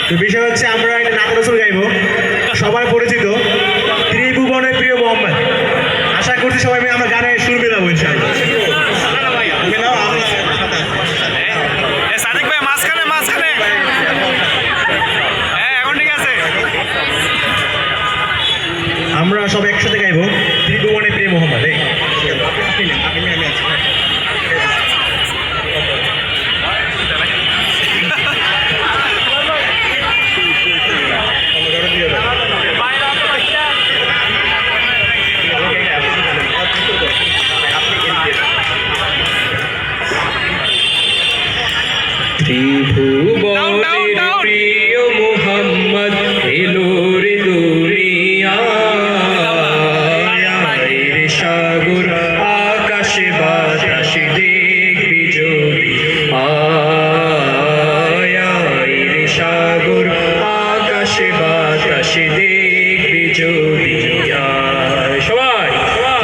তো বিষয় হচ্ছে আমরা একটা নাত রসুল গাইবো, সবাই পরিচিত ত্রিভুবনের প্রিয় মোহাম্মদ। আশা করছি সবাই মিলে আমরা গানে সুর মেলাবো ইনশাআল্লাহ। সাদিক ভাই মাঝখানে মাঝখানে, হ্যাঁ এখন ঠিক আছে। আমরা সব একসাথে গাইবো ত্রিভুবনের প্রিয় মোহাম্মদ। ত্রিভুবনের প্রিয় মোহাম্মদ এলো রে দুনিয়ায়, সাগর আকাশে বাতাসে দেখবি যদি আয় রে সাগর আকাশে বাতাসে দেখবি যদি আয়। সবাই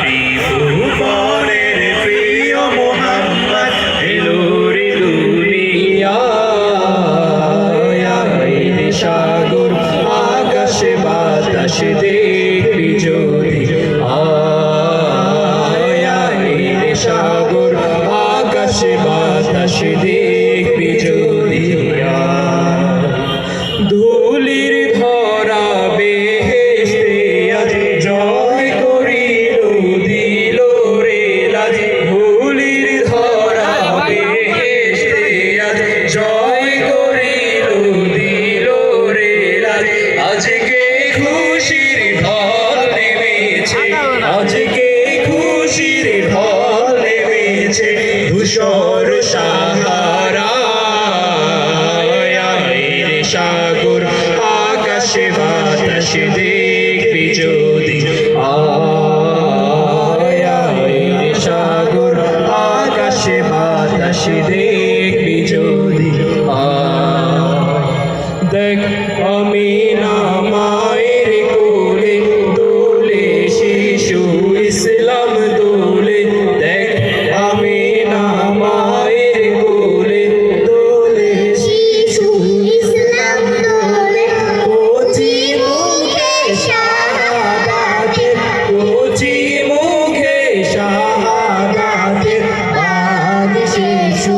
ত্রিভুবনের প্রিয় মোহাম্মদ এলো রে সাগর আকাশে বাতাসে দেখবি যদি আয় সাগর আকাশে বাতাসে দেখবি যদি ধুলির ধরা বেহেশতে আজ জয় করিল দিল রে লাজ, ধুলির ধরা বেহেশতে আজ জয় করিল দিল রে লাজ। আজকে খুশির ঢল নেমেছে, আজকে খুশির ঢল নেমেছে ধূসর সাহারা, সাগর আকাশে বাতাসে দেখবি যদি আয় সাগর আকাশে বাতাসে দেখবি যদি দেখ আমিনা মায়ের কোলে দোলে শিশু ইসলাম দোলে, দেখ আমিনা মায়ের কোলে দোলে শিশু ইসলাম দোলে, কচি মুখে শাহাদাতের, কচি মুখে শাহাদাতের বাণী শিশু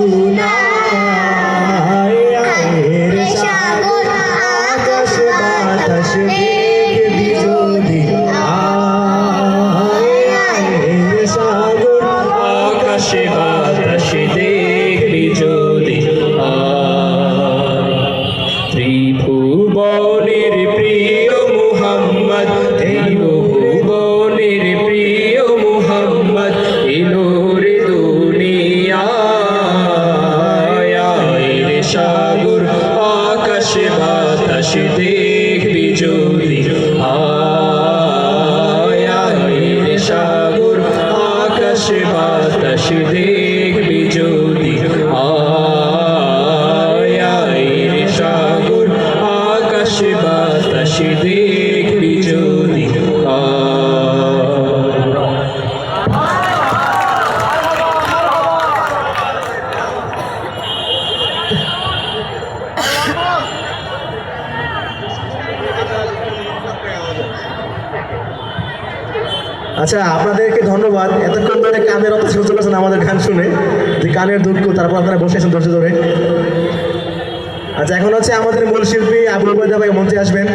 দেখবি যদি সাগর আকাশে বাতাসে দেখবি যদি ত্রিভুবনের প্রিয় মুহাম্মদ, ত্রিভুবনের প্রিয় মুহাম্মদ এলো রে দুনিয়ায়, সাগর আকাশে বাতাসে দেখবি যদি আয় সাগর আকাশে বাতাসে দেখবি যদি আয় সাগর আকাশে বাতাসে দেখবি যদি আচ্ছা, আপনাদেরকে ধন্যবাদ এতক্ষণ ধরে কানের অত ছোট করেছেন আমাদের গান শুনে, যে কানের দুঃখ, তারপর আপনারা বসে আছেন ধৈর্য ধরে। আচ্ছা, এখন হচ্ছে আমাদের মূল শিল্পী আবুল ভাই মঞ্চে আসবেন।